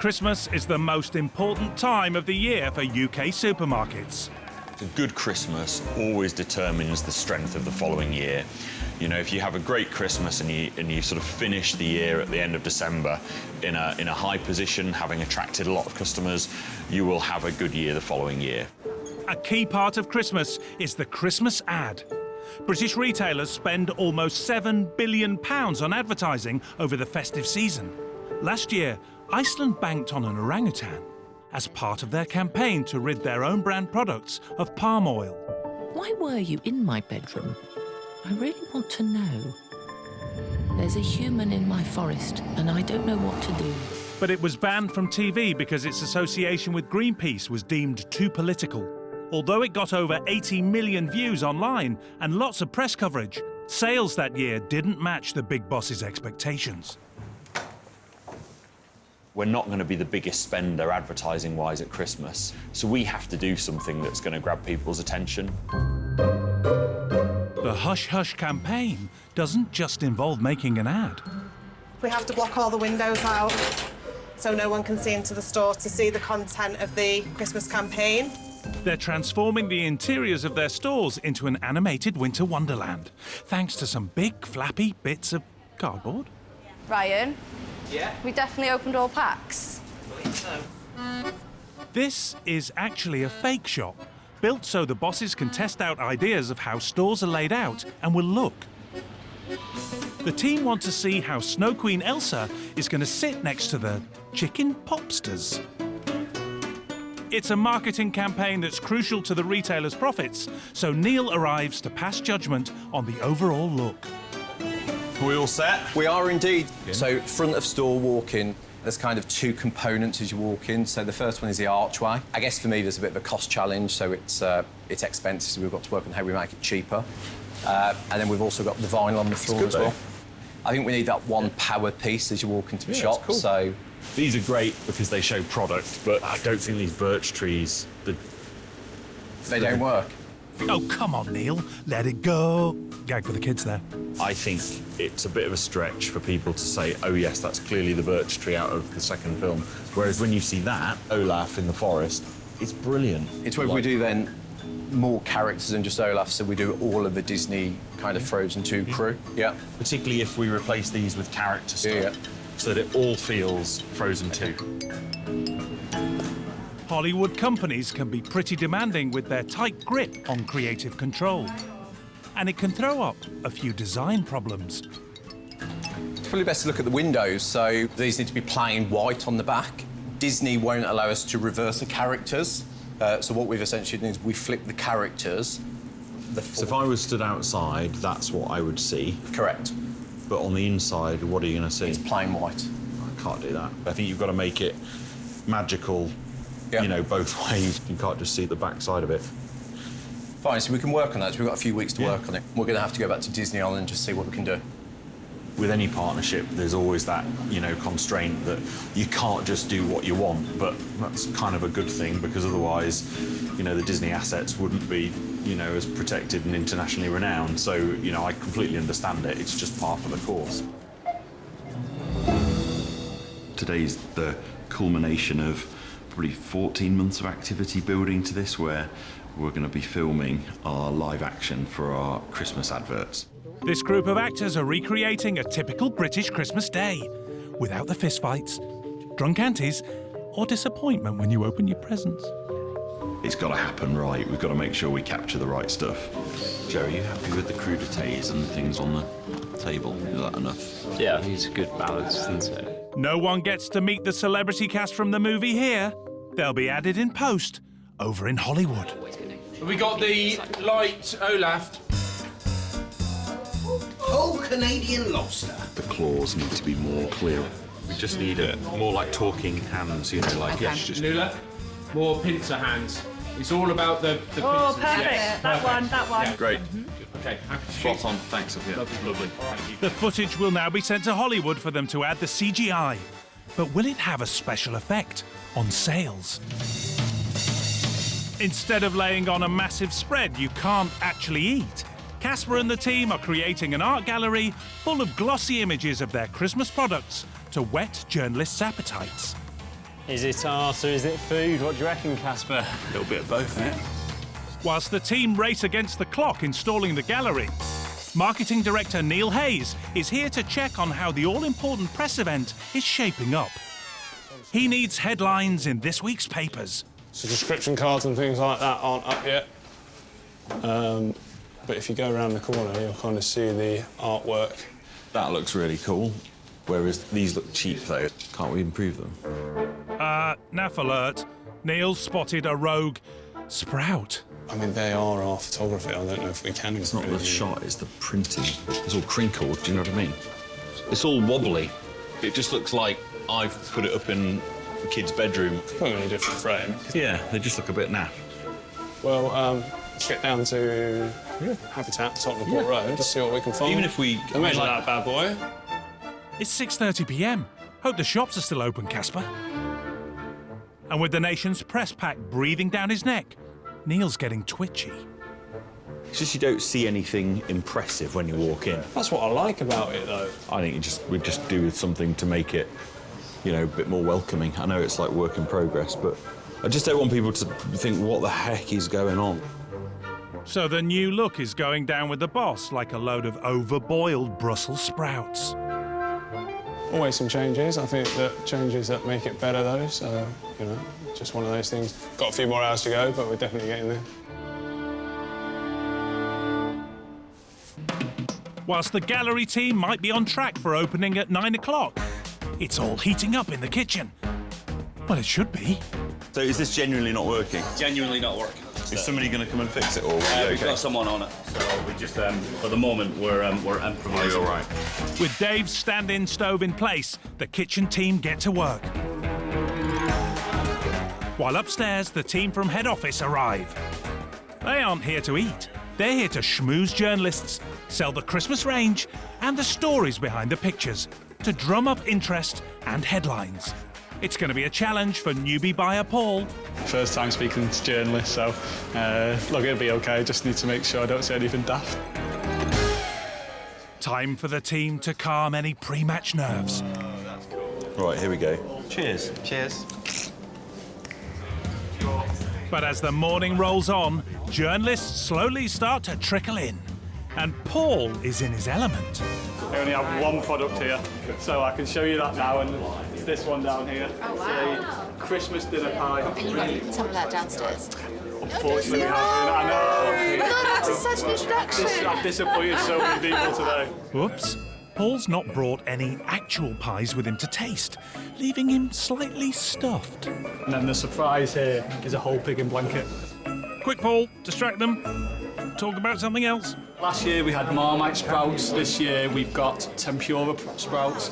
Christmas is the most important time of the year for UK supermarkets. A good Christmas always determines the strength of the following year. You know, if you have a great Christmas and you sort of finish the year at the end of December in a high position, having attracted a lot of customers, you will have a good year the following year. A key part of Christmas is the Christmas ad. British retailers spend almost £7 billion on advertising over the festive season. Last year, Iceland banked on an orangutan as part of their campaign to rid their own brand products of palm oil. Why were you in my bedroom? I really want to know. There's a human in my forest, and I don't know what to do. But it was banned from TV because its association with Greenpeace was deemed too political. Although it got over 80 million views online and lots of press coverage, sales that year didn't match the big boss's expectations. We're not going to be the biggest spender advertising-wise at Christmas, so we have to do something that's going to grab people's attention. The Hush Hush campaign doesn't just involve making an ad. We have to block all the windows out so no one can see into the store to see the content of the Christmas campaign. They're transforming the interiors of their stores into an animated winter wonderland, thanks to some big flappy bits of cardboard. Ryan? Yeah? We definitely opened all packs. I believe so. This is actually a fake shop, built so the bosses can test out ideas of how stores are laid out and will look. The team want to see how Snow Queen Elsa is going to sit next to the chicken popsters. It's a marketing campaign that's crucial to the retailer's profits, so Neil arrives to pass judgment on the overall look. Are we all set? We are indeed. So, front of store walk-in, there's kind of two components as you walk in. So the first one is the archway. I guess for me there's a bit of a cost challenge, so it's expensive, so we've got to work on how we make it cheaper. And then we've also got the vinyl on the floor as well. I think we need that one power piece as you walk into the shop. Cool. So these are great because they show product, but I don't think these birch trees... They don't work. Oh, come on, Neil. Let it go. Gag for the kids there. I think it's a bit of a stretch for people to say, oh, yes, that's clearly the birch tree out of the second film. Whereas when you see that, Olaf in the forest, it's brilliant. It's where we do then more characters than just Olaf, so we do all of the Disney kind of Frozen 2 crew. Yeah. Particularly if we replace these with character stuff, so that it all feels Frozen 2. Hollywood companies can be pretty demanding with their tight grip on creative control. And it can throw up a few design problems. It's probably best to look at the windows, so these need to be plain white on the back. Disney won't allow us to reverse the characters, so what we've essentially done is we flip the characters. So if I was stood outside, that's what I would see. Correct. But on the inside, what are you going to see? It's plain white. I can't do that. I think you've got to make it magical, you know, both ways. You can't just see the back side of it. Fine, so we can work on that. So we've got a few weeks to work on it. We're going to have to go back to Disney Island and just see what we can do. With any partnership, there's always that, you know, constraint that you can't just do what you want, but that's kind of a good thing because otherwise, you know, the Disney assets wouldn't be, you know, as protected and internationally renowned. So, you know, I completely understand it. It's just par for the course. Today's the culmination of probably 14 months of activity building to this, where we're going to be filming our live action for our Christmas adverts. This group of actors are recreating a typical British Christmas day, without the fistfights, drunk aunties, or disappointment when you open your presents. It's got to happen right. We've got to make sure we capture the right stuff. Joe, are you happy with the crudités and things on the table? Is that enough? Yeah, I think it's a good balance, isn't it? No one gets to meet the celebrity cast from the movie here. They'll be added in post, over in Hollywood. We got the light Olaf. Whole Canadian lobster. The claws need to be more clear. We just need a more like talking hands, you know, like... Okay. Yes, Lula, more pincer hands. It's all about the Oh, pincers. perfect. Yes. That one. Yeah. Great. Okay, happy to Spot shoot. on. Thanks, Sophia. Lovely. The footage will now be sent to Hollywood for them to add the CGI. But will it have a special effect on sales? Instead of laying on a massive spread you can't actually eat, Casper and the team are creating an art gallery full of glossy images of their Christmas products to whet journalists' appetites. Is it art or is it food? What do you reckon, Casper? A little bit of both, innit? Whilst the team race against the clock installing the gallery, marketing director Neil Hayes is here to check on how the all-important press event is shaping up. He needs headlines in this week's papers. So description cards and things like that aren't up yet. But if you go around the corner, you'll kind of see the artwork. That looks really cool. Whereas these look cheap, though. Can't we improve them? Naff alert. Neil spotted a rogue sprout. I mean, they are our photography. I don't know if we can. It's not the shot, it's the printing. It's all crinkled, do you know what I mean? It's all wobbly. It just looks like I've put it up in a kid's bedroom. Put them in a different frame. Yeah, they just look a bit naff. Well, let's get down to Habitat, Tottenham Court Road, to see what we can find. Even if we... Measure that bad boy. It's 6:30 p.m. Hope the shops are still open, Casper. And with the nation's press pack breathing down his neck, Neil's getting twitchy. It's just you don't see anything impressive when you walk in. That's what I like about it, though. I think we just do something to make it, you know, a bit more welcoming. I know it's like work in progress, but I just don't want people to think, what the heck is going on? So the new look is going down with the boss like a load of overboiled Brussels sprouts. Always some changes. I think that changes that make it better, though, so, you know, just one of those things. Got a few more hours to go, but we're definitely getting there. Whilst the gallery team might be on track for opening at 9 o'clock, it's all heating up in the kitchen. Well, it should be. So is this genuinely not working? Genuinely not working. Is somebody going to come and fix it, or We've got someone on it, so we just, for the moment, we're improvising. All right. With Dave's stand-in stove in place, the kitchen team get to work. While upstairs, the team from head office arrive. They aren't here to eat. They're here to schmooze journalists, sell the Christmas range and the stories behind the pictures, to drum up interest and headlines. It's going to be a challenge for newbie buyer Paul. First time speaking to journalists, so look, it'll be OK. Just need to make sure I don't say anything daft. Time for the team to calm any pre-match nerves. Right, here we go. Cheers. Cheers. But as the morning rolls on, journalists slowly start to trickle in. And Paul is in his element. I only have one product here, so I can show you that now, and it's this one down here. Oh, wow. It's a Christmas dinner pie. And you got some of that downstairs. Unfortunately, we haven't. I know. No, that's such an introduction. I've disappointed so many people today. Whoops. Paul's not brought any actual pies with him to taste, leaving him slightly stuffed. And then the surprise here is a whole pig in blanket. Quick, Paul, distract them. Talk about something else. Last year we had Marmite sprouts. This year we've got tempura sprouts.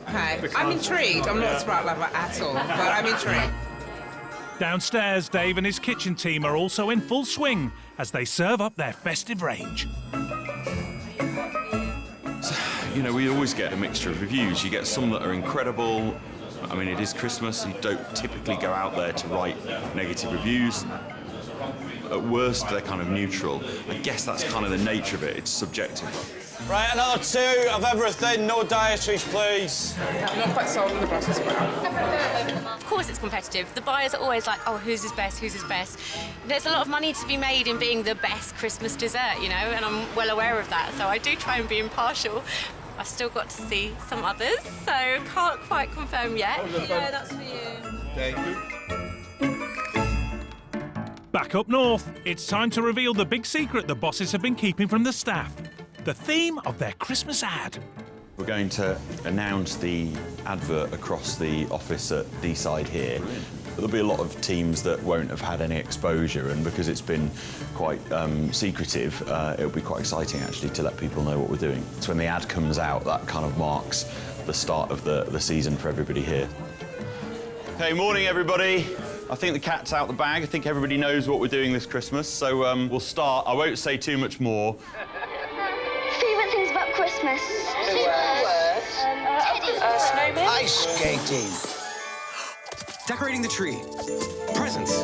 Okay, I'm intrigued. I'm not a sprout lover at all, but I'm intrigued. Downstairs, Dave and his kitchen team are also in full swing as they serve up their festive range. You know, we always get a mixture of reviews. You get some that are incredible. I mean, it is Christmas. You don't typically go out there to write negative reviews. At worst, they're kind of neutral. I guess that's kind of the nature of it. It's subjective. Right, another 2 of everything. No dietaries, please. I'm not quite sold on the Brussels sprout. Of course it's competitive. The buyers are always like, oh, who's his best, who's his best? There's a lot of money to be made in being the best Christmas dessert, you know, and I'm well aware of that, so I do try and be impartial. I've still got to see some others, so can't quite confirm yet. Yeah, that's for you. Thank you. Back up north, it's time to reveal the big secret the bosses have been keeping from the staff. The theme of their Christmas ad. We're going to announce the advert across the office at D-side here. But there'll be a lot of teams that won't have had any exposure, and because it's been quite secretive, it'll be quite exciting actually to let people know what we're doing. So when the ad comes out, that kind of marks the start of the season for everybody here. Hey, morning everybody. I think the cat's out the bag. I think everybody knows what we're doing this Christmas, so we'll start. I won't say too much more. Favourite things about Christmas? Snowman. Ice skating. Decorating the tree. Presents.